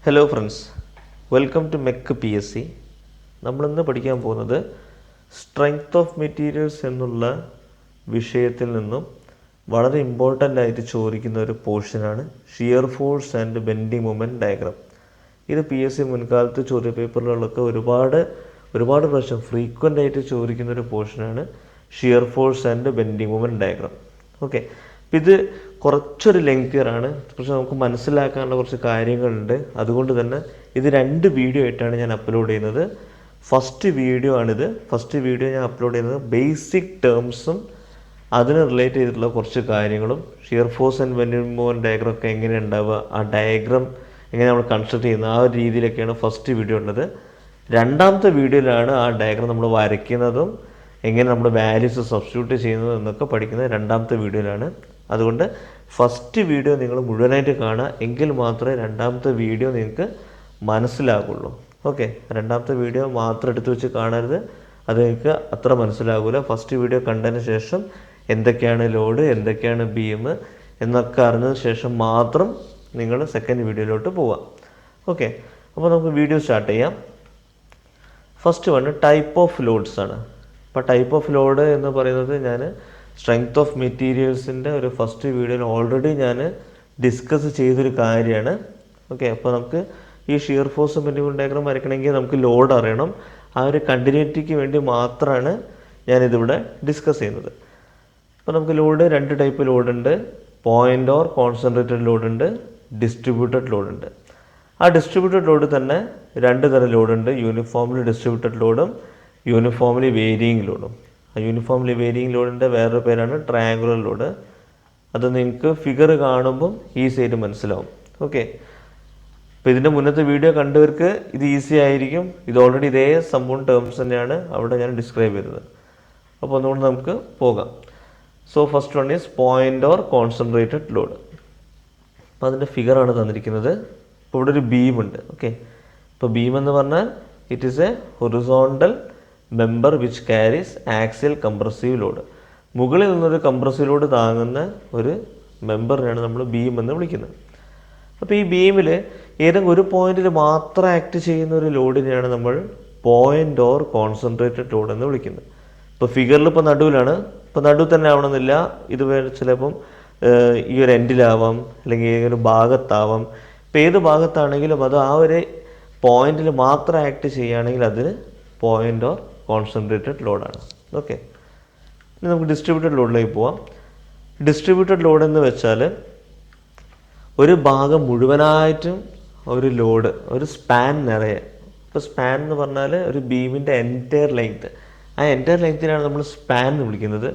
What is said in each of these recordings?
Hello friends, welcome to mech PSC. നമ്മളിന്ന് പഠിക്കാൻ പോകുന്നത് സ്ട്രെങ്ത് ഓഫ് മെറ്റീരിയൽസ് എന്നുള്ള വിഷയത്തിൽ നിന്നും വളരെ ഇമ്പോർട്ടൻ്റ് ആയിട്ട് ചോദിക്കുന്ന ഒരു പോർഷനാണ് shear force and bending moment diagram. ഇത് PSC മുൻകാലത്ത് ചോദ്യ പേപ്പറുകളിലൊക്കെ ഒരുപാട് പ്രാവശ്യം ഫ്രീക്വൻ്റ് ആയിട്ട് ചോദിക്കുന്ന ഒരു പോർഷനാണ് shear force and bending moment diagram. Okay, അപ്പോൾ ഇത് കുറച്ചൊരു ലെങ്തിയറാണ്, പക്ഷെ നമുക്ക് മനസ്സിലാക്കാനുള്ള കുറച്ച് കാര്യങ്ങളുണ്ട്. അതുകൊണ്ട് തന്നെ ഇത് 2 വീഡിയോ ആയിട്ടാണ് ഞാൻ അപ്ലോഡ് ചെയ്യുന്നത്. ഫസ്റ്റ് വീഡിയോ ഞാൻ അപ്ലോഡ് ചെയ്യുന്നത് ബേസിക് ടേംസും അതിന് റിലേറ്റ് ചെയ്തിട്ടുള്ള കുറച്ച് കാര്യങ്ങളും, shear force and bending moment diagram ഒക്കെ എങ്ങനെ ഉണ്ടാവുക, ആ ഡയഗ്രാം എങ്ങനെ നമ്മൾ കൺസ്ട്രക്ട് ചെയ്യുന്നത്, ആ ഒരു രീതിയിലൊക്കെയാണ് ഫസ്റ്റ് വീഡിയോ ഉള്ളത്. രണ്ടാമത്തെ വീഡിയോയിലാണ് ആ ഡയഗ്രാം നമ്മൾ വരയ്ക്കുന്നതും എങ്ങനെ നമ്മൾ വാല്യൂസ് സബ്സ്റ്റിറ്റ്യൂട്ട് ചെയ്യുന്നത് എന്നൊക്കെ പഠിക്കുന്നത് രണ്ടാമത്തെ വീഡിയോയിലാണ്. അതുകൊണ്ട് ഫസ്റ്റ് വീഡിയോ നിങ്ങൾ മുഴുവനായിട്ട് കാണുക, എങ്കിൽ മാത്രമേ രണ്ടാമത്തെ വീഡിയോ നിങ്ങൾക്ക് മനസ്സിലാകുള്ളൂ. ഓക്കെ, രണ്ടാമത്തെ വീഡിയോ മാത്രം എടുത്തു വെച്ച് കാണരുത്, അത് നിങ്ങൾക്ക് അത്ര മനസ്സിലാകില്ല. ഫസ്റ്റ് വീഡിയോ കണ്ടതിന് ശേഷം എന്തൊക്കെയാണ് ലോഡ്, എന്തൊക്കെയാണ് ബീം എന്നൊക്കെ അറിഞ്ഞതിന് ശേഷം മാത്രം നിങ്ങൾ സെക്കൻഡ് വീഡിയോയിലോട്ട് പോവാം. ഓക്കെ, അപ്പോൾ നമുക്ക് വീഡിയോ സ്റ്റാർട്ട് ചെയ്യാം. First one type of loads ആണ്. അപ്പോൾ ടൈപ്പ് ഓഫ് ലോഡ് എന്ന് പറയുന്നത് ഞാൻ സ്ട്രെങ്ത് ഓഫ് മെറ്റീരിയൽസിൻ്റെ ഒരു ഫസ്റ്റ് വീഡിയോയിൽ ഓൾറെഡി ഞാൻ ഡിസ്കസ് ചെയ്തൊരു കാര്യമാണ്. ഓക്കെ, അപ്പോൾ നമുക്ക് ഈ ഷിയർ ഫോഴ്സ് ബെൻഡിങ് ഡയഗ്രാം വരയ്ക്കണമെങ്കിൽ നമുക്ക് ലോഡ് അറിയണം. ആ ഒരു കണ്ടിന്യൂറ്റിക്ക് വേണ്ടി മാത്രമാണ് ഞാനിതിവിടെ ഡിസ്കസ് ചെയ്യുന്നത്. അപ്പോൾ നമുക്ക് ലോഡ് 2 ടൈപ്പ് ലോഡുണ്ട്. പോയിൻ്റ് ഓർ കോൺസെൻട്രേറ്റഡ് ലോഡുണ്ട്, ഡിസ്ട്രിബ്യൂട്ടഡ് ലോഡുണ്ട്. ആ ഡിസ്ട്രിബ്യൂട്ടഡ് ലോഡ് തന്നെ 2 തരം ലോഡുണ്ട്. യൂണിഫോംലി ഡിസ്ട്രിബ്യൂട്ടഡ് ലോഡും യൂണിഫോംലി വേരിയിങ് ലോഡും. ആ യൂണിഫോംലി വേരിയിങ് ലോഡിൻ്റെ വേറൊരു പേരാണ് ട്രയാങ്കുലർ ലോഡ്. അത് നിങ്ങൾക്ക് ഫിഗർ കാണുമ്പം ഈസി ആയിട്ട് മനസ്സിലാവും. ഓക്കെ, അപ്പോൾ ഇതിൻ്റെ മുന്നത്തെ വീഡിയോ കണ്ടവർക്ക് ഇത് ഈസി ആയിരിക്കും. ഇത് ഓൾറെഡി ഇതേ സംഭവം ടേംസ് തന്നെയാണ് അവിടെ ഞാൻ ഡിസ്ക്രൈബ് ചെയ്തത്. അപ്പോൾ അതുകൊണ്ട് നമുക്ക് പോകാം. So first one is point or concentrated load. അപ്പോൾ അതിൻ്റെ ഫിഗറാണ് തന്നിരിക്കുന്നത്. ഇപ്പോൾ ഇവിടെ ഒരു ബീമുണ്ട്. ഓക്കെ, ഇപ്പോൾ ബീം എന്ന് പറഞ്ഞാൽ it is A horizontal member which carries axial compressive load. മുകളിൽ നിന്നൊരു കംപ്രസീവ് ലോഡ് താങ്ങുന്ന ഒരു മെമ്പറിനാണ് നമ്മൾ ബീം എന്ന് വിളിക്കുന്നത്. അപ്പോൾ ഈ ബീമിൽ ഏതെങ്കിലും ഒരു പോയിന്റിൽ മാത്രം ആക്ട് ചെയ്യുന്ന ഒരു ലോഡിനെയാണ് നമ്മൾ പോയിൻ്റ് ഓർ കോൺസെൻട്രേറ്റഡ് ലോഡ് എന്ന് വിളിക്കുന്നത്. ഇപ്പോൾ ഫിഗറിൽ ഇപ്പോൾ നടുവിലാണ്. ഇപ്പോൾ നടുവ് തന്നെ ആവണമെന്നില്ല, ഇത് ചിലപ്പം ഈ ഒരു എൻഡിലാവാം, അല്ലെങ്കിൽ ഏതൊരു ഭാഗത്താവാം. ഇപ്പോൾ ഏത് ഭാഗത്താണെങ്കിലും അത് ആ ഒരു പോയിന്റിൽ മാത്രം ആക്ട് ചെയ്യുകയാണെങ്കിൽ അതിന് പോയിൻ്റ് ഓർ കോൺസെൻട്രേറ്റഡ് ലോഡാണ്. ഓക്കെ, ഇനി നമുക്ക് ഡിസ്ട്രിബ്യൂട്ടഡ് ലോഡിലേക്ക് പോവാം. ഡിസ്ട്രിബ്യൂട്ടഡ് ലോഡ് എന്ന് വെച്ചാൽ ഒരു ഭാഗം മുഴുവനായിട്ടും ഒരു ലോഡ്, ഒരു സ്പാൻ നിറയെ. ഇപ്പോൾ സ്പാൻ എന്ന് പറഞ്ഞാൽ ഒരു ബീമിൻ്റെ എൻറ്റയർ ലെങ്ത്, ആ എൻറ്റയർ ലെങ്ത്തിനാണ് നമ്മൾ സ്പാൻ എന്ന് വിളിക്കുന്നത്.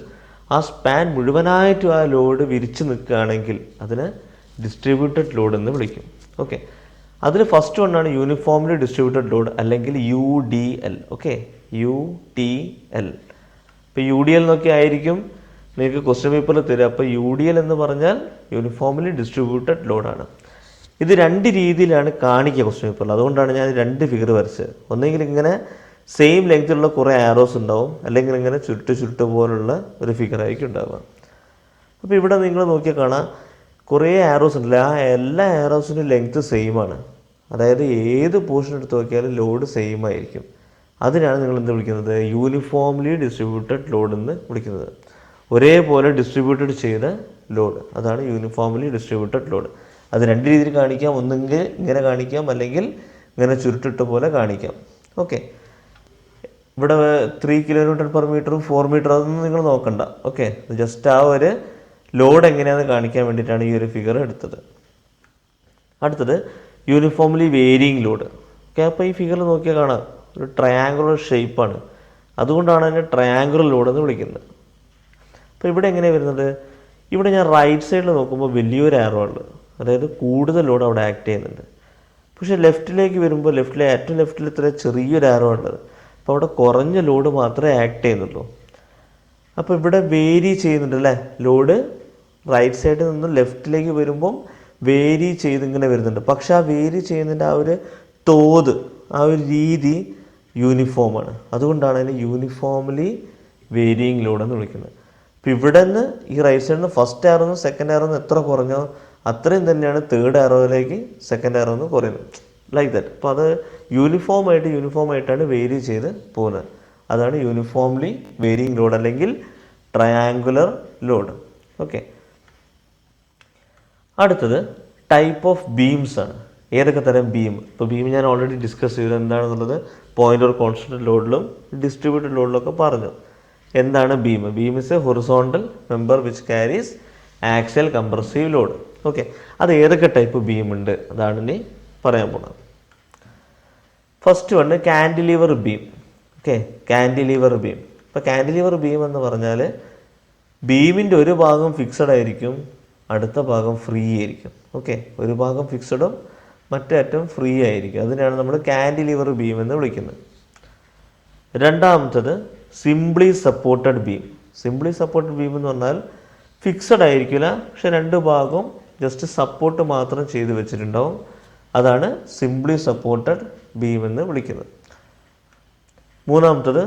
ആ സ്പാൻ മുഴുവനായിട്ടും ആ ലോഡ് വിരിച്ച് നിൽക്കുകയാണെങ്കിൽ അതിന് ഡിസ്ട്രിബ്യൂട്ടഡ് ലോഡ് എന്ന് വിളിക്കും. ഓക്കെ, അതിൽ ഫസ്റ്റ് വണ്ണാണ് യൂണിഫോംലി ഡിസ്ട്രിബ്യൂട്ടഡ് ലോഡ്, അല്ലെങ്കിൽ UDL. Okay, UTL. ഇപ്പോൾ UDL എന്നൊക്കെ ആയിരിക്കും നിങ്ങൾക്ക് ക്വസ്റ്റ്യൻ പേപ്പറിൽ തരിക. അപ്പോൾ UDL എന്ന് പറഞ്ഞാൽ യൂണിഫോംലി ഡിസ്ട്രിബ്യൂട്ടഡ് ലോഡാണ്. ഇത് 2 രീതിയിലാണ് കാണിക്കുക ക്വസ്റ്റ്യൻ പേപ്പറിൽ. അതുകൊണ്ടാണ് ഞാൻ 2 ഫിഗർ വരച്ചത്. ഒന്നെങ്കിൽ ഇങ്ങനെ സെയിം ലെങ്ത്തിലുള്ള കുറേ ആരോസ് ഉണ്ടാവും, അല്ലെങ്കിൽ ഇങ്ങനെ ചുരുട്ട് പോലുള്ള ഒരു ഫിഗറായിരിക്കും ഉണ്ടാവുക. അപ്പോൾ ഇവിടെ നിങ്ങൾ നോക്കിയാൽ കാണാം കുറേ ആരോസ് ഉണ്ടല്ലോ. ആ എല്ലാ ആരോസിൻ്റെ ലെങ്ത്ത് സെയിം ആണ്. അതായത് ഏത് പോർഷൻ എടുത്ത് നോക്കിയാലും ലോഡ് സെയിം ആയിരിക്കും. അതിനാണ് നിങ്ങൾ എന്ത് വിളിക്കുന്നത്? യൂണിഫോംലി ഡിസ്ട്രിബ്യൂട്ടഡ് ലോഡ് എന്ന് വിളിക്കുന്നത്. ഒരേപോലെ ഡിസ്ട്രിബ്യൂട്ടഡ് ചെയ്ത ലോഡ്, അതാണ് യൂണിഫോംലി ഡിസ്ട്രിബ്യൂട്ടഡ് ലോഡ്. അത് 2 രീതിയിൽ കാണിക്കാം. ഒന്നെങ്കിൽ ഇങ്ങനെ കാണിക്കാം, അല്ലെങ്കിൽ ഇങ്ങനെ ചുരുട്ടിട്ട പോലെ കാണിക്കാം. ഓക്കെ, ഇവിടെ 3 kN/m 4 മീറ്റർ അതൊന്നും നിങ്ങൾ നോക്കണ്ട. ഓക്കെ, ജസ്റ്റ് ആ ഒരു ലോഡ് എങ്ങനെയാണെന്ന് കാണിക്കാൻ വേണ്ടിയിട്ടാണ് ഈ ഒരു ഫിഗർ എടുത്തത്. അടുത്തത് യൂണിഫോംലി വേരിയിങ് ലോഡ്. ഓക്കെ, അപ്പോൾ ഈ ഫിഗറിൽ നോക്കിയാൽ കാണാം ഒരു ട്രയാങ്കുലർ ഷേപ്പാണ്. അതുകൊണ്ടാണ് അതിനെ ട്രയാങ്കുലർ ലോഡ് എന്ന് വിളിക്കുന്നത്. അപ്പോൾ ഇവിടെ എങ്ങനെയാണ് വരുന്നത്? ഇവിടെ ഞാൻ റൈറ്റ് സൈഡിൽ നോക്കുമ്പോൾ വലിയൊരു ആരോ ഉള്ളത്, അതായത് കൂടുതൽ ലോഡ് അവിടെ ആക്ട് ചെയ്യുന്നുണ്ട്. പക്ഷേ ലെഫ്റ്റിലേക്ക് വരുമ്പോൾ ഏറ്റവും ലെഫ്റ്റിൽ ഇത്ര ചെറിയൊരു ആരോ ഉള്ളത്. അപ്പോൾ അവിടെ കുറഞ്ഞ ലോഡ് മാത്രമേ ആക്ട് ചെയ്യുന്നുള്ളൂ. അപ്പോൾ ഇവിടെ വേരി ചെയ്യുന്നുണ്ട് അല്ലേ ലോഡ്. റൈറ്റ് സൈഡിൽ നിന്ന് ലെഫ്റ്റിലേക്ക് വരുമ്പം വേരി ചെയ്തിങ്ങനെ വരുന്നുണ്ട്. പക്ഷെ ആ വേരി ചെയ്യുന്നതിൻ്റെ ആ ഒരു തോത്, ആ ഒരു രീതി യൂണിഫോമാണ്. അതുകൊണ്ടാണ് അതിന് യൂണിഫോംലി വേരിയിങ് ലോഡ് എന്ന് വിളിക്കുന്നത്. അപ്പോൾ ഇവിടെ നിന്ന് ഈ റൈറ്റ് സൈഡിൽ നിന്ന് ഫസ്റ്റ് ആറോ നിന്ന് സെക്കൻഡ് ആറോ നിന്ന് എത്ര കുറഞ്ഞോ അത്രയും തന്നെയാണ് തേർഡ് ആറോയിലേക്ക് സെക്കൻഡ് ആറോ നിന്ന് കുറയുന്നത്. Like that. അപ്പോൾ അത് യൂണിഫോമായിട്ടാണ് വേരി ചെയ്ത് പോകുന്നത്. അതാണ് യൂണിഫോംലി വേരിയിങ് ലോഡ് അല്ലെങ്കിൽ ട്രയാങ്കുലർ ലോഡ്. ഓക്കെ, അടുത്തത് ടൈപ്പ് ഓഫ് ബീംസ് ആണ്. ഏതൊക്കെ തരം ബീം? ഇപ്പോൾ ബീം ഞാൻ ഓൾറെഡി ഡിസ്കസ് ചെയ്തു എന്താണെന്നുള്ളത്. പോയിന്റ് ഓർ കോൺസ്റ്റന്റ് ലോഡിലും ഡിസ്ട്രിബ്യൂട്ടഡ് ലോഡിലൊക്കെ പറഞ്ഞു. എന്താണ് beam? Beam is A horizontal member which carries axial compressive load. Okay, അത് ഏതൊക്കെ ടൈപ്പ് ബീം ഉണ്ട് അതാണ് ഇനി പറയാൻ പോകുന്നത്. First one cantilever beam. Okay, cantilever beam. ഇപ്പോൾ കാൻഡിലിവർ ബീം എന്ന് പറഞ്ഞാൽ ബീമിൻ്റെ ഒരു ഭാഗം ഫിക്സഡ് ആയിരിക്കും, അടുത്ത ഭാഗം ഫ്രീ ആയിരിക്കും. ഓക്കെ, ഒരു ഭാഗം ഫിക്സഡും മറ്റേ അറ്റം ഫ്രീ ആയിരിക്കും. അതിനാണ് നമ്മൾ കാൻഡിലിവർ ബീം എന്ന് വിളിക്കുന്നത്. രണ്ടാമത്തത് simply supported beam. Simply supported beam എന്ന് പറഞ്ഞാൽ ഫിക്സഡ് ആയിരിക്കില്ല, പക്ഷെ രണ്ട് ഭാഗവും ജസ്റ്റ് സപ്പോർട്ട് മാത്രം ചെയ്ത് വെച്ചിട്ടുണ്ടാവും. അതാണ് സിംപ്ലി സപ്പോർട്ടഡ് ബീം എന്ന് വിളിക്കുന്നത്. മൂന്നാമത്തത്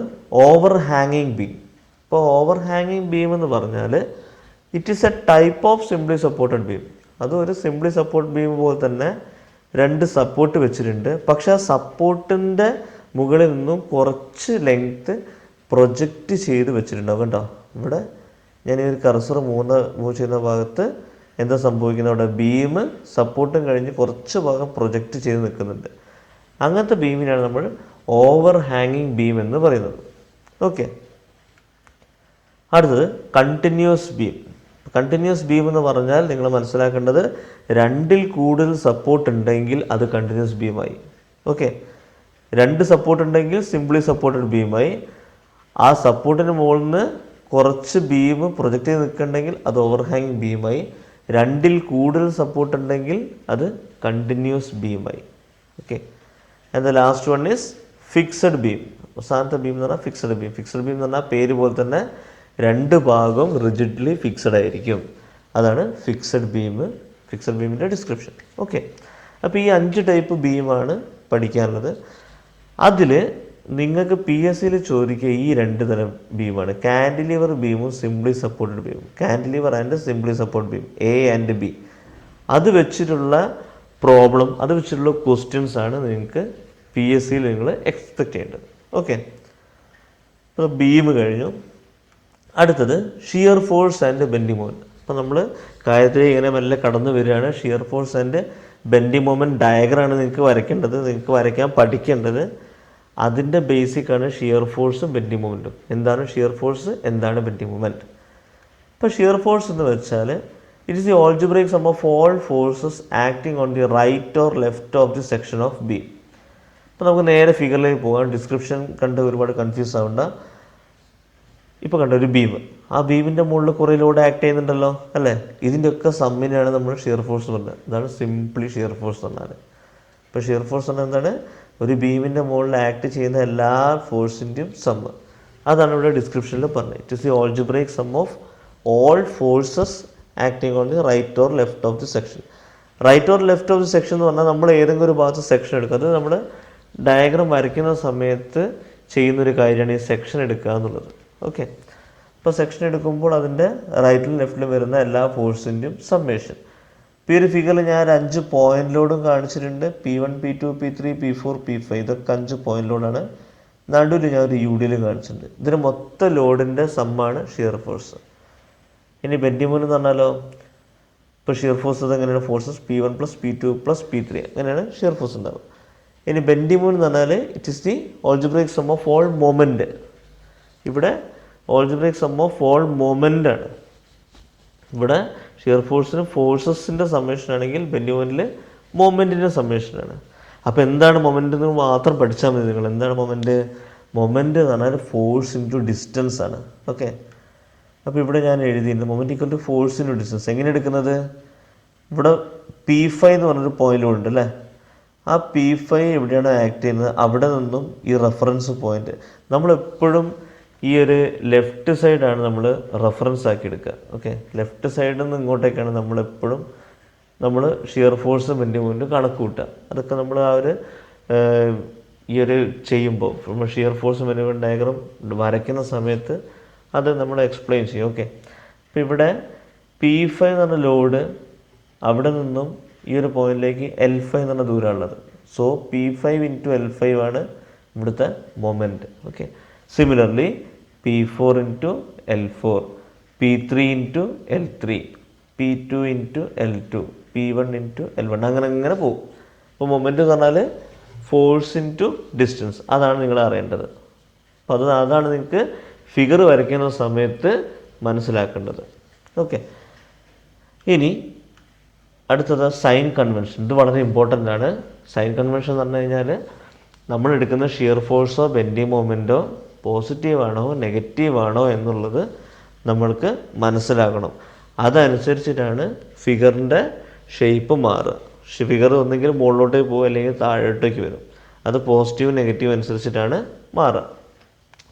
ഓവർ ഹാങ്ങിങ് ബീം. ഇപ്പോൾ ഓവർ ഹാങ്ങിങ് ബീം എന്ന് പറഞ്ഞാൽ it is A type of simply supported beam. അതും ഒരു സിംപ്ലി സപ്പോർട്ട് ബീം പോലെ തന്നെ രണ്ട് സപ്പോർട്ട് വെച്ചിട്ടുണ്ട്. പക്ഷെ ആ സപ്പോർട്ടിൻ്റെ മുകളിൽ നിന്നും കുറച്ച് ലെങ്ത്ത് പ്രൊജക്റ്റ് ചെയ്ത് വെച്ചിട്ടുണ്ടാവും. കണ്ടോ, ഇവിടെ ഞാൻ ഈ ഒരു കർസർ മൂവ് ചെയ്യുന്ന ഭാഗത്ത് എന്താ സംഭവിക്കുന്നത്? അവിടെ ബീം സപ്പോർട്ടും കഴിഞ്ഞ് കുറച്ച് ഭാഗം പ്രൊജക്റ്റ് ചെയ്ത് നിൽക്കുന്നുണ്ട്. അങ്ങനത്തെ ബീമിനാണ് നമ്മൾ ഓവർ ഹാങ്ങിങ് ബീം എന്ന് പറയുന്നത്. ഓക്കെ, അടുത്തത് കണ്ടിന്യൂസ് ബീം. കണ്ടിന്യൂസ് ബീം എന്ന് പറഞ്ഞാൽ നിങ്ങൾ മനസ്സിലാക്കേണ്ടത് രണ്ടിൽ കൂടുതൽ സപ്പോർട്ട് ഉണ്ടെങ്കിൽ അത് കണ്ടിന്യൂസ് ബീമായി. ഓക്കെ, രണ്ട് സപ്പോർട്ട് ഉണ്ടെങ്കിൽ സിംപ്ലി സപ്പോർട്ടഡ് ബീമായി. ആ സപ്പോർട്ടിന് മുകളിൽ നിന്ന് കുറച്ച് ബീം പ്രൊജക്റ്റ് ചെയ്ത് നിൽക്കുന്നുണ്ടെങ്കിൽ അത് ഓവർ ഹാങ്ങിങ് ബീമായി. രണ്ടിൽ കൂടുതൽ സപ്പോർട്ട് ഉണ്ടെങ്കിൽ അത് കണ്ടിന്യൂസ് ബീമായി. Okay, and the last one is fixed beam. അവസാനത്തെ ബീം എന്ന് പറഞ്ഞാൽ ഫിക്സഡ് ബീം. ഫിക്സഡ് ബീം എന്ന് പറഞ്ഞാൽ പേര് പോലെ തന്നെ രണ്ട് ഭാഗം റിജിഡ്ലി ഫിക്സഡ് ആയിരിക്കും. അതാണ് ഫിക്സഡ് ബീം. ഫിക്സഡ് ബീമിൻ്റെ ഡിസ്ക്രിപ്ഷൻ. ഓക്കെ, അപ്പോൾ ഈ 5 ടൈപ്പ് ബീമാണ് പഠിക്കാനുള്ളത്. അതിൽ നിങ്ങൾക്ക് PSCയിൽ ചോദിക്കുക ഈ 2 തരം ബീമാണ്, കാൻഡിലിവർ ബീമും സിംപ്ലി സപ്പോർട്ടഡ് ബീമും. Cantilever and simply support beam, A and B. അത് വെച്ചിട്ടുള്ള പ്രോബ്ലം, അത് വെച്ചിട്ടുള്ള ക്വസ്റ്റ്യൻസ് ആണ് നിങ്ങൾക്ക് PSCയിൽ നിങ്ങൾ എക്സ്പെക്റ്റ് ചെയ്യേണ്ടത്. ഓക്കെ, അപ്പോൾ ബീം കഴിഞ്ഞു. അടുത്തത് shear force and bending moment. അപ്പോൾ നമ്മൾ കാര്യത്തിലേക്ക് ഇങ്ങനെ മെല്ലെ കടന്നു വരികയാണ്. Shear force and bending moment ഡയഗ്രാമാണ് നിങ്ങൾക്ക് വരയ്ക്കേണ്ടത്, നിങ്ങൾക്ക് വരയ്ക്കാൻ പഠിക്കേണ്ടത്. അതിൻ്റെ ബേസിക്കാണ് ഷിയർ ഫോഴ്സും ബെൻഡിങ് മൊമെൻറ്റും. എന്താണ് ഷിയർ ഫോഴ്സ്, എന്താണ് ബെൻഡിങ് മൊമെൻറ്റ്? ഇപ്പോൾ ഷിയർ ഫോഴ്സ് എന്ന് വെച്ചാൽ it is the algebraic sum of all forces acting on the right or left of the section of beam. ഇപ്പോൾ നമുക്ക് നേരെ ഫിഗറിലേക്ക് പോകാം. ഡിസ്ക്രിപ്ഷൻ കണ്ട് ഒരുപാട് കൺഫ്യൂസ് ആവണ്ട. ഇപ്പോൾ കണ്ട ഒരു ബീം, ആ ബീമിൻ്റെ മുകളിൽ കുറേ ലോഡ് ആക്ട് ചെയ്യുന്നുണ്ടല്ലോ അല്ലേ? ഇതിൻ്റെയൊക്കെ സമ്മിനാണ് നമ്മൾ ഷിയർ ഫോഴ്സ് പറഞ്ഞത്. അതാണ് സിംപ്ലി ഷിയർ ഫോഴ്സ് പറഞ്ഞാൽ. ഇപ്പോൾ ഷിയർ ഫോഴ്സ് പറഞ്ഞാൽ എന്താണ്? ഒരു ബീമിൻ്റെ മുകളിൽ ആക്ട് ചെയ്യുന്ന എല്ലാ ഫോഴ്സിൻ്റെയും സമ്മ്. അതാണ് ഇവിടെ ഡിസ്ക്രിപ്ഷനിൽ പറഞ്ഞത്. It is the algebraic sum of all forces acting on the right or left of the section. Right or left of the section എന്ന് പറഞ്ഞാൽ നമ്മൾ ഏതെങ്കിലും ഒരു ഭാഗത്ത് സെക്ഷൻ എടുക്കുക. അത് നമ്മൾ ഡയഗ്രാം വരയ്ക്കുന്ന സമയത്ത് ചെയ്യുന്നൊരു കാര്യമാണ് ഈ സെക്ഷൻ എടുക്കുക എന്നുള്ളത്. ഓക്കെ, ഇപ്പോൾ സെക്ഷൻ എടുക്കുമ്പോൾ അതിൻ്റെ റൈറ്റിലും ലെഫ്റ്റിലും വരുന്ന എല്ലാ ഫോഴ്സിൻ്റെയും സമ്മേഷൻ. ഇപ്പോൾ ഈ ഒരു ഫിഗറിൽ ഞാൻ 5 പോയിന്റ് ലോഡും കാണിച്ചിട്ടുണ്ട്. P1, P2, P3, P4, P5 ഇതൊക്കെ 5 പോയിന്റ് ലോഡാണ്. നടുവിൽ ഞാൻ ഒരു UDയിൽ കാണിച്ചിട്ടുണ്ട്. ഇതിന് മൊത്തം ലോഡിൻ്റെ സമ്മാണ് ഷിയർ ഫോഴ്സ്. ഇനി ബെൻഡിങ് മൊമെൻറ്റ് എന്ന് പറഞ്ഞാലോ, ഇപ്പോൾ ഷിയർ ഫോഴ്സ് എങ്ങനെയാണ്? ഫോഴ്സസ് P1 + P2 + P3 അങ്ങനെയാണ് ഷിയർ ഫോഴ്സ് ഉണ്ടാവുക. ഇനി ബെൻഡിങ് മൊമെൻറ്റ് എന്ന് പറഞ്ഞാൽ it is the algebraic sum of all moment. ഇവിടെ algebraic sum of all moment ആണ്. ഇവിടെ ഷിയർ ഫോഴ്സിന് ഫോഴ്സസിൻ്റെ സമ്മേഷൻ ആണെങ്കിൽ ബെൻഡിങ് മൊമെൻറ്റിൽ മൊമെൻറ്റിൻ്റെ സമ്മേഷനാണ്. അപ്പോൾ എന്താണ് മൊമെൻ്റ് എന്ന് മാത്രം പഠിച്ചാൽ മതി നിങ്ങൾ. എന്താണ് മൊമെൻറ്റ്? മൊമെൻറ്റ് എന്ന് പറഞ്ഞാൽ ഫോഴ്സ് ഇൻറ്റു ഡിസ്റ്റൻസ് ആണ്. ഓക്കെ, അപ്പോൾ ഇവിടെ ഞാൻ എഴുതിയിട്ടുണ്ട് moment equal to force into distance. എങ്ങനെ എടുക്കുന്നത്? ഇവിടെ P5 എന്ന് പറഞ്ഞൊരു പോയിന്റ് ഉണ്ട് അല്ലേ? ആ P5 എവിടെയാണ് ആക്ട് ചെയ്യുന്നത് അവിടെ നിന്നും ഈ റെഫറൻസ് പോയിന്റ് നമ്മളെപ്പോഴും ഈ ഒരു ലെഫ്റ്റ് സൈഡാണ് നമ്മൾ റെഫറൻസ് ആക്കി എടുക്കുക. ഓക്കെ, ലെഫ്റ്റ് സൈഡിൽ നിന്ന് ഇങ്ങോട്ടേക്കാണ് നമ്മളെപ്പോഴും നമ്മൾ ഷിയർ ഫോഴ്സും ബെൻഡിങ് മൊമെൻറ്റും കണക്ക് കൂട്ടുക. അതൊക്കെ നമ്മൾ ആ ഒരു ഈ ഒരു ചെയ്യുമ്പോൾ നമ്മൾ ഷിയർ ഫോഴ്സും ബെൻഡിങ് മൊമെൻറ്റ് ഡയഗ്രാം വരയ്ക്കുന്ന സമയത്ത് അത് നമ്മൾ എക്സ്പ്ലെയിൻ ചെയ്യും. ഓക്കെ, അപ്പോൾ ഇവിടെ P5 എന്ന് പറഞ്ഞ ലോഡ് അവിടെ നിന്നും ഈ ഒരു പോയിന്റിലേക്ക് L5 എന്ന് പറഞ്ഞ ദൂരമുള്ളത്. സോ P5 ഇൻറ്റു L5 ആണ് ഇവിടുത്തെ moment. Okay, similarly P4 into L4, P3 into L3, P2 into L2, P1 into L1, അങ്ങനെ പോകും. അപ്പോൾ മൊമെൻറ്റ് എന്ന് പറഞ്ഞാൽ ഫോഴ്സ് ഇൻറ്റു ഡിസ്റ്റൻസ്, അതാണ് നിങ്ങൾ അറിയേണ്ടത്. അപ്പോൾ അതാണ് നിങ്ങൾക്ക് ഫിഗർ വരയ്ക്കുന്ന സമയത്ത് മനസ്സിലാക്കേണ്ടത്. ഓക്കെ, ഇനി അടുത്തത് സൈൻ കൺവെൻഷൻ. ഇത് വളരെ ഇമ്പോർട്ടൻ്റ് ആണ്. സൈൻ കൺവെൻഷൻ എന്ന് പറഞ്ഞു കഴിഞ്ഞാൽ നമ്മൾ എടുക്കുന്ന ഷിയർ ഫോഴ്സോ ബെൻഡിങ് മൊമെൻറ്റോ പോസിറ്റീവാണോ നെഗറ്റീവാണോ എന്നുള്ളത് നമ്മൾക്ക് മനസ്സിലാക്കണം. അതനുസരിച്ചിട്ടാണ് ഫിഗറിൻ്റെ ഷേപ്പ് മാറുക. ഫിഗർ ഒന്നെങ്കിൽ മുകളിലോട്ടേക്ക് പോകും അല്ലെങ്കിൽ താഴോട്ടേക്ക് വരും. അത് പോസിറ്റീവ് നെഗറ്റീവ് അനുസരിച്ചിട്ടാണ് മാറുക.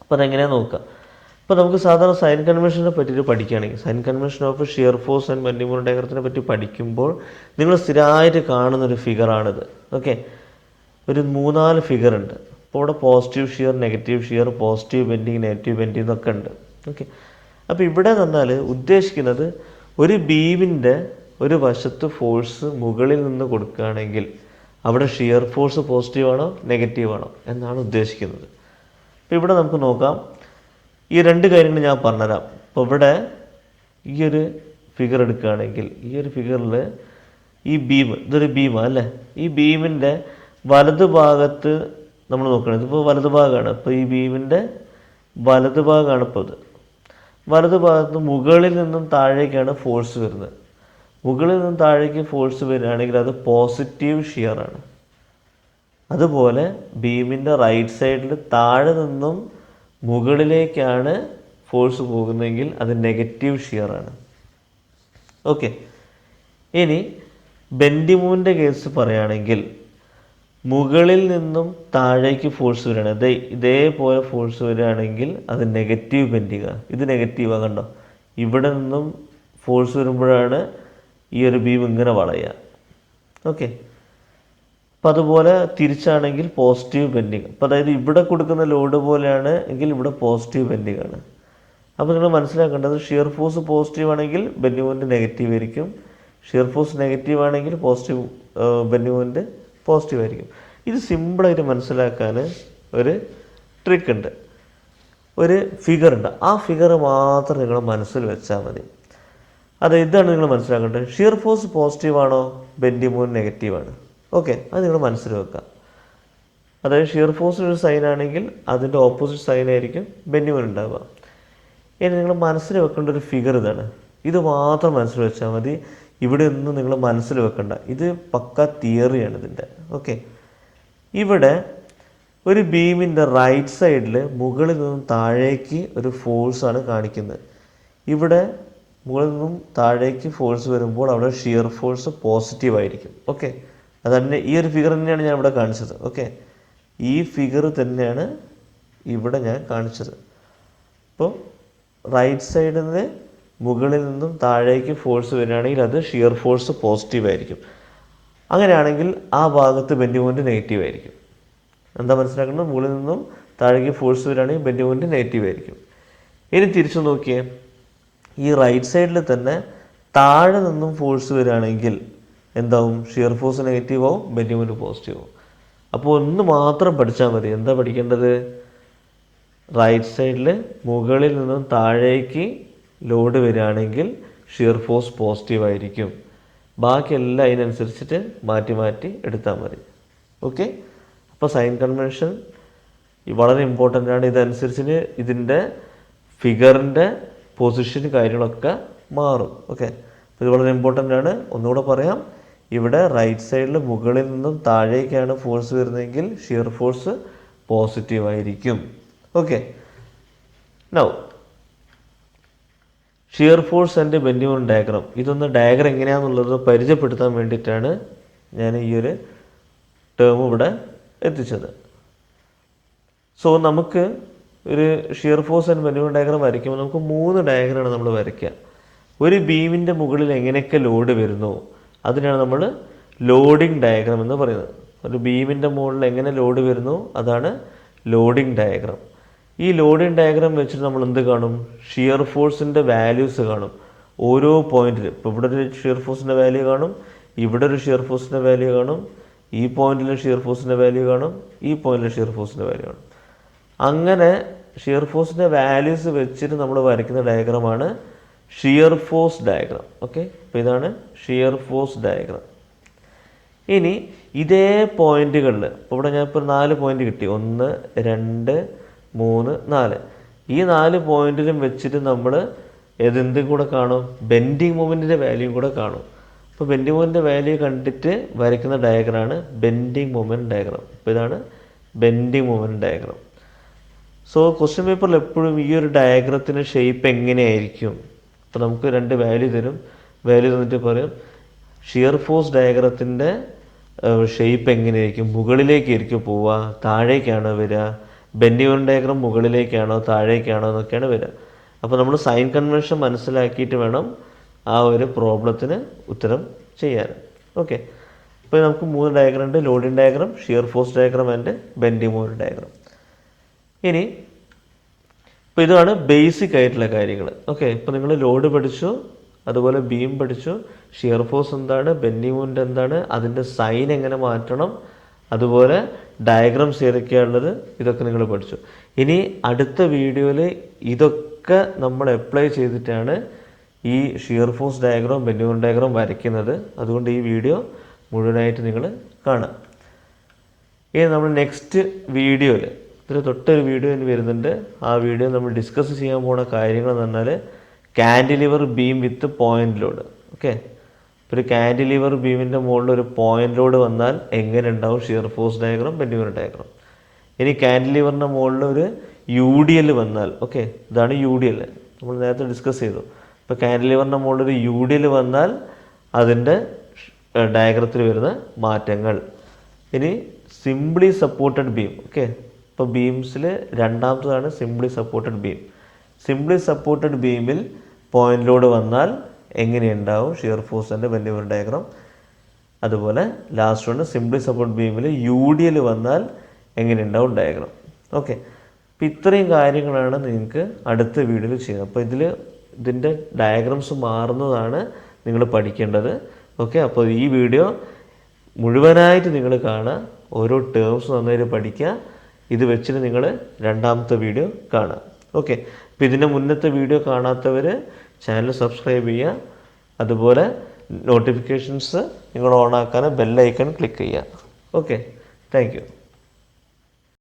അപ്പോൾ അതെങ്ങനെയാണ് നോക്കുക. അപ്പോൾ നമുക്ക് സാധാരണ സൈൻ കൺവെൻഷനെ പറ്റിയിട്ട് പഠിക്കുകയാണെങ്കിൽ sign convention of shear force and bending moment ഡയഗ്രത്തിനെ പറ്റി പഠിക്കുമ്പോൾ നിങ്ങൾ സ്ഥിരമായിട്ട് കാണുന്നൊരു ഫിഗറാണിത്. ഓക്കെ, ഒരു 3-4 ഫിഗർ ഉണ്ട്. അപ്പോൾ ഇവിടെ positive shear, negative shear, positive bending, negative bending എന്നൊക്കെ ഉണ്ട്. ഓക്കെ, അപ്പോൾ ഇവിടെ നിന്നാൽ ഉദ്ദേശിക്കുന്നത് ഒരു ബീമിൻ്റെ ഒരു വശത്ത് ഫോഴ്സ് മുകളിൽ നിന്ന് കൊടുക്കുകയാണെങ്കിൽ അവിടെ ഷിയർ ഫോഴ്സ് പോസിറ്റീവാണോ നെഗറ്റീവാണോ എന്നാണ് ഉദ്ദേശിക്കുന്നത്. അപ്പോൾ ഇവിടെ നമുക്ക് നോക്കാം. ഈ 2 കാര്യങ്ങൾ ഞാൻ പറഞ്ഞുതരാം. അപ്പോൾ ഇവിടെ ഈ ഒരു ഫിഗർ എടുക്കുകയാണെങ്കിൽ ഈ ഒരു ഫിഗറിൽ ഈ ബീം, ഇതൊരു ബീമാണ് അല്ലേ. ഈ ബീമിൻ്റെ വലത് ഭാഗത്ത് നമ്മൾ നോക്കണം. ഇതിപ്പോൾ വലത് ഭാഗമാണ്. അപ്പോൾ ഈ ബീമിൻ്റെ വലത് ഭാഗമാണ് ഇപ്പോൾ ഇത്. വലത് ഭാഗത്ത് മുകളിൽ നിന്നും താഴേക്കാണ് ഫോഴ്സ് വരുന്നത്. മുകളിൽ നിന്നും താഴേക്ക് ഫോഴ്സ് വരികയാണെങ്കിൽ അത് പോസിറ്റീവ് ഷിയറാണ്. അതുപോലെ ബീമിൻ്റെ റൈറ്റ് സൈഡിൽ താഴെ നിന്നും മുകളിലേക്കാണ് ഫോഴ്സ് പോകുന്നതെങ്കിൽ അത് നെഗറ്റീവ് ഷിയറാണ്. ഓക്കെ, ഇനി ബെൻഡിങ് മൊമെൻ്റ് കേസ് പറയുകയാണെങ്കിൽ മുകളിൽ നിന്നും താഴേക്ക് ഫോഴ്സ് വരികയാണ്. ഇതേപോലെ ഫോഴ്സ് വരികയാണെങ്കിൽ അത് നെഗറ്റീവ് ബെൻഡിങ്ങാണ്. ഇത് നെഗറ്റീവാണ്. കണ്ടോ, ഇവിടെ നിന്നും ഫോഴ്സ് വരുമ്പോഴാണ് ഈ ഒരു ബീം ഇങ്ങനെ വളയുക. ഓക്കെ, അപ്പം അതുപോലെ തിരിച്ചാണെങ്കിൽ പോസിറ്റീവ് ബെൻഡിങ്. അപ്പോൾ അതായത് ഇവിടെ കൊടുക്കുന്ന ലോഡ് പോലെയാണ് എങ്കിൽ ഇവിടെ പോസിറ്റീവ് ബെൻഡിങ് ആണ്. അപ്പോൾ നിങ്ങൾ മനസ്സിലാക്കേണ്ടത് ഷിയർ ഫോഴ്സ് പോസിറ്റീവ് ആണെങ്കിൽ ബെൻഡിങ് മൊമെൻറ്റ് നെഗറ്റീവ് ആയിരിക്കും. ഷിയർ ഫോഴ്സ് നെഗറ്റീവ് ആണെങ്കിൽ ബെൻഡിങ് മൊമെൻറ്റ് പോസിറ്റീവ് ആയിരിക്കും. ഇത് സിമ്പിളായിട്ട് മനസ്സിലാക്കാൻ ഒരു ട്രിക്ക് ഉണ്ട്. ഒരു ഫിഗർ ഉണ്ട്. ആ ഫിഗർ മാത്രം നിങ്ങൾ മനസ്സിൽ വെച്ചാൽ മതി. ഇതാണ് നിങ്ങൾ മനസ്സിലാക്കേണ്ടത്. ഷിയർ ഫോഴ്സ് പോസിറ്റീവ് ആണോ ബെൻഡിങ് മൊമെൻറ്റ് നെഗറ്റീവാണ്. ഓക്കെ, അത് നിങ്ങൾ മനസ്സിൽ വെക്കുക. അതായത് ഷിയർ ഫോഴ്സിന് ഒരു സൈൻ ആണെങ്കിൽ അതിൻ്റെ ഓപ്പോസിറ്റ് സൈൻ ആയിരിക്കും ബെൻഡിങ് മൊമെൻറ്റ് ഉണ്ടാവുക. ഇനി നിങ്ങൾ മനസ്സിൽ വെക്കേണ്ട ഒരു ഫിഗർ ഇതാണ്. ഇത് മാത്രം മനസ്സിൽ വെച്ചാൽ മതി. ഇവിടെ ഒന്നും നിങ്ങൾ മനസ്സിൽ വെക്കണ്ട. ഇത് പക്ക തിയറിയാണ് ഇതിൻ്റെ. ഓക്കെ, ഇവിടെ ഒരു ബീമിൻ്റെ റൈറ്റ് സൈഡിൽ മുകളിൽ നിന്നും താഴേക്ക് ഒരു ഫോഴ്സാണ് കാണിക്കുന്നത്. ഇവിടെ മുകളിൽ നിന്നും താഴേക്ക് ഫോഴ്സ് വരുമ്പോൾ അവിടെ ഷിയർ ഫോഴ്സ് പോസിറ്റീവ് ആയിരിക്കും. ഓക്കെ, അതന്നെ ഈ ഒരു ഫിഗർ തന്നെയാണ് ഞാൻ ഇവിടെ കാണിച്ചത്. ഓക്കെ, ഈ ഫിഗർ തന്നെയാണ് ഇവിടെ ഞാൻ കാണിച്ചത്. അപ്പോൾ റൈറ്റ് സൈഡിൽ നിന്ന് മുകളിൽ നിന്നും താഴേക്ക് ഫോഴ്സ് വരികയാണെങ്കിൽ അത് ഷിയർ ഫോഴ്സ് പോസിറ്റീവ് ആയിരിക്കും. അങ്ങനെയാണെങ്കിൽ ആ ഭാഗത്ത് ബെൻഡിങ് മൊമെൻറ്റ് നെഗറ്റീവ് ആയിരിക്കും. എന്താ മനസ്സിലാക്കുന്നത്? മുകളിൽ നിന്നും താഴേക്ക് ഫോഴ്സ് വരികയാണെങ്കിൽ ബെൻഡിങ് മൊമെൻറ്റ് നെഗറ്റീവ് ആയിരിക്കും. ഇനി തിരിച്ചു നോക്കിയേ, ഈ റൈറ്റ് സൈഡിൽ തന്നെ താഴെ നിന്നും ഫോഴ്സ് വരികയാണെങ്കിൽ എന്താവും? ഷിയർ ഫോഴ്സ് നെഗറ്റീവ് ആവും, ബെൻഡിങ് മൊമെൻറ്റ് പോസിറ്റീവ് ആവും. അപ്പോൾ ഒന്ന് മാത്രം പഠിച്ചാൽ മതി. എന്താ പഠിക്കേണ്ടത്? റൈറ്റ് സൈഡിൽ മുകളിൽ നിന്നും താഴേക്ക് ലോഡ് വരികയാണെങ്കിൽ ഷിയർ ഫോഴ്സ് പോസിറ്റീവ് ആയിരിക്കും. ബാക്കിയെല്ലാം അതിനനുസരിച്ചിട്ട് മാറ്റി മാറ്റി എടുത്താൽ മതി. ഓക്കെ, അപ്പോൾ സൈൻ കൺവെൻഷൻ വളരെ ഇമ്പോർട്ടൻ്റ് ആണ്. ഇതനുസരിച്ച് ഇതിൻ്റെ ഫിഗറിൻ്റെ പൊസിഷൻ കാര്യങ്ങളൊക്കെ മാറും. ഓക്കെ, അപ്പോൾ ഇത് വളരെ ഇമ്പോർട്ടൻ്റ് ആണ്. ഒന്നുകൂടെ പറയാം. ഇവിടെ റൈറ്റ് സൈഡിൽ മുകളിൽ നിന്നും താഴേക്കാണ് ഫോഴ്സ് വരുന്നതെങ്കിൽ ഷിയർ ഫോഴ്സ് പോസിറ്റീവ് ആയിരിക്കും. Okay, now shear force and bending moment diagram. ഇതൊന്ന് ഡയഗ്രാം എങ്ങനെയാണെന്നുള്ളത് പരിചയപ്പെടുത്താൻ വേണ്ടിയിട്ടാണ് ഞാൻ ഈ ഒരു ടേം ഇവിടെ എത്തിച്ചത്. സോ നമുക്ക് ഒരു shear force and bending moment diagram വരയ്ക്കുമ്പോൾ നമുക്ക് 3 ഡയഗ്രാമാണ് നമ്മൾ വരയ്ക്കുക. ഒരു ബീമിൻ്റെ മുകളിൽ എങ്ങനെയൊക്കെ ലോഡ് വരുന്നു അതിനാണ് നമ്മൾ ലോഡിംഗ് ഡയഗ്രാം എന്ന് പറയുന്നത്. ഒരു ബീമിൻ്റെ മുകളിൽ എങ്ങനെ ലോഡ് വരുന്നു അതാണ് ലോഡിംഗ് ഡയഗ്രാം. ഈ ലോഡിംഗ് ഡയഗ്രാം വെച്ചിട്ട് നമ്മൾ എന്ത് കാണും? ഷിയർ ഫോഴ്സിൻ്റെ വാല്യൂസ് കാണും ഓരോ പോയിന്റിൽ. ഇപ്പോൾ ഇവിടെ ഒരു ഷിയർ ഫോഴ്സിൻ്റെ വാല്യൂ കാണും, ഇവിടെ ഒരു ഷിയർ ഫോഴ്സിൻ്റെ വാല്യൂ കാണും, ഈ പോയിന്റിൽ ഷിയർ ഫോഴ്സിൻ്റെ വാല്യൂ കാണും, ഈ പോയിന്റിൽ ഷിയർ ഫോഴ്സിൻ്റെ വാല്യൂ കാണും. അങ്ങനെ ഷിയർ ഫോഴ്സിൻ്റെ വാല്യൂസ് വെച്ചിട്ട് നമ്മൾ വരയ്ക്കുന്ന ഡയഗ്രമാണ് ഷിയർ ഫോഴ്സ് ഡയഗ്രാം. ഓക്കെ, അപ്പോൾ ഇതാണ് ഷിയർ ഫോഴ്സ് ഡയഗ്രാം. ഇനി ഇതേ പോയിന്റുകളിൽ ഇപ്പോൾ ഇവിടെ ഞാൻ ഇപ്പോൾ 4 പോയിന്റ് കിട്ടി, 1 2 3 4. ഈ 4 പോയിന്റിലും വെച്ചിട്ട് നമ്മൾ എന്തും കൂടെ കാണും, ബെൻഡിങ് മൊമെൻറ്റിൻ്റെ വാല്യൂ കൂടെ കാണും. അപ്പോൾ ബെൻഡിങ് മൊമെൻറ്റിൻ്റെ വാല്യൂ കണ്ടിട്ട് വരയ്ക്കുന്ന ഡയഗ്രാമാണ് ബെൻഡിങ് മൊമെൻറ്റ് ഡയഗ്രാം. അപ്പോൾ ഇതാണ് bending moment diagram. So question പേപ്പറിൽ എപ്പോഴും ഈ ഒരു ഡയഗ്രത്തിൻ്റെ ഷേപ്പ് എങ്ങനെയായിരിക്കും, അപ്പോൾ നമുക്ക് 2 വാല്യൂ തരും. വാല്യൂ തന്നിട്ട് പറയും ഷിയർ ഫോഴ്സ് ഡയഗ്രത്തിൻ്റെ ഷേപ്പ് എങ്ങനെയായിരിക്കും, മുകളിലേക്കായിരിക്കും പോവുക, താഴേക്കാണോ വരിക, ബെൻഡിങ് മൊമെൻറ്റ് ഡയഗ്രാം മുകളിലേക്കാണോ താഴേക്കാണോ എന്നൊക്കെയാണ് വരിക. അപ്പോൾ നമ്മൾ സൈൻ കൺവെൻഷൻ മനസ്സിലാക്കിയിട്ട് വേണം ആ ഒരു പ്രോബ്ലത്തിന് ഉത്തരം ചെയ്യാൻ. ഓക്കെ, അപ്പോൾ നമുക്ക് 3 ഡയഗ്രാം ഉണ്ട്, loading diagram, shear force diagram and bending moment diagram. ഇനി ഇപ്പോൾ ഇതാണ് ബേസിക് ആയിട്ടുള്ള കാര്യങ്ങൾ. ഓക്കെ, ഇപ്പോൾ നിങ്ങൾ ലോഡ് പഠിച്ചു, അതുപോലെ ബീം പഠിച്ചു, ഷിയർ ഫോഴ്സ് എന്താണ്, ബെൻഡിങ് മൊമെൻറ്റ് എന്താണ്, അതിൻ്റെ സൈൻ എങ്ങനെ മാറ്റണം, അതുപോലെ ഡയഗ്രാംസ് ഏതൊക്കെയാണുള്ളത്, ഇതൊക്കെ നിങ്ങൾ പഠിച്ചു. ഇനി അടുത്ത വീഡിയോയിൽ ഇതൊക്കെ നമ്മൾ അപ്ലൈ ചെയ്തിട്ടാണ് ഈ shear force diagram, bending moment diagram വരയ്ക്കുന്നത്. അതുകൊണ്ട് ഈ വീഡിയോ മുഴുവനായിട്ട് നിങ്ങൾ കാണാം. ഇനി നമ്മൾ നെക്സ്റ്റ് വീഡിയോയിൽ, ഇതിന് തൊട്ടൊരു വീഡിയോ വരുന്നുണ്ട്, ആ വീഡിയോ നമ്മൾ ഡിസ്കസ് ചെയ്യാൻ പോകുന്ന കാര്യങ്ങൾ എന്ന് പറഞ്ഞാൽ cantilever beam with point load. Okay, ഇപ്പോൾ ഒരു കാൻഡിലിവർ ബീമിൻ്റെ മുകളിൽ ഒരു പോയിന്റ് ലോഡ് വന്നാൽ എങ്ങനെ ഉണ്ടാവും shear force diagram, bending moment diagram. ഇനി കാൻഡിലിവറിൻ്റെ മുകളിൽ ഒരു UDL വന്നാൽ, ഓക്കെ ഇതാണ് UDL നമ്മൾ നേരത്തെ ഡിസ്കസ് ചെയ്തു. ഇപ്പോൾ കാൻഡിലിവറിൻ്റെ മുകളിൽ ഒരു UDL വന്നാൽ അതിൻ്റെ ഡയഗ്രത്തിൽ വരുന്ന മാറ്റങ്ങൾ. ഇനി സിംപ്ലി സപ്പോർട്ടഡ് ബീം. ഓക്കെ, ഇപ്പോൾ ബീംസിൽ രണ്ടാമത്തതാണ് simply supported beam. Simply supported ബീമിൽ പോയിന്റ് ലോഡ് വന്നാൽ എങ്ങനെയുണ്ടാവും shear force and bending moment diagram. അതുപോലെ ലാസ്റ്റ് വൺ സിംപ്ലി സപ്പോർട്ട് ബീമിൽ UDL വന്നാൽ എങ്ങനെയുണ്ടാവും ഡയഗ്രാം. ഓക്കെ, അപ്പോൾ ഇത്രയും കാര്യങ്ങളാണ് നിങ്ങൾക്ക് അടുത്ത വീഡിയോയിൽ ചെയ്യുന്നത്. അപ്പോൾ ഇതിൻ്റെ ഡയഗ്രാംസ് മാറുന്നതാണ് നിങ്ങൾ പഠിക്കേണ്ടത്. ഓക്കെ, അപ്പോൾ ഈ വീഡിയോ മുഴുവനായിട്ട് നിങ്ങൾ കാണുക, ഓരോ ടേംസ് നന്നായിട്ട് പഠിക്കുക. ഇത് വെച്ചിട്ട് നിങ്ങൾ രണ്ടാമത്തെ വീഡിയോ കാണുക. ഓക്കെ, അപ്പോൾ ഇതിൻ്റെ മുന്നത്തെ വീഡിയോ കാണാത്തവർ ചാനൽ സബ്സ്ക്രൈബ് ചെയ്യുക, അതുപോലെ നോട്ടിഫിക്കേഷൻസ് നിങ്ങൾ ഓണാക്കാൻ ബെൽ ഐക്കൺ ക്ലിക്ക് ചെയ്യുക. Okay, thank you.